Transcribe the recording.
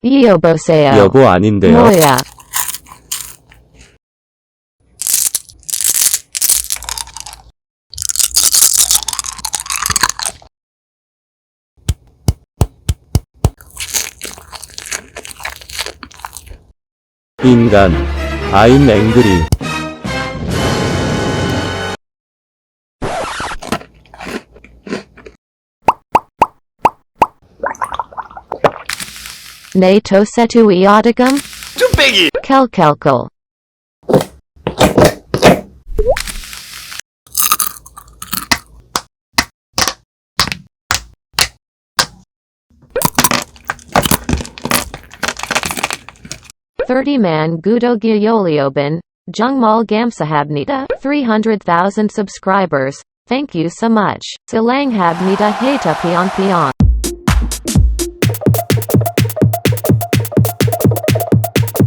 여보세요. 여보 아닌데요. 뭐야? 인간. I'm angry. 내 토세투 이어드금? 쭈빼기! 켈켈kel. (30만) 구독이 열리오빈. 정말 감사합니다. 300,000 subscribers. Thank you so much. 사랑합니다. 하트 피언 피언.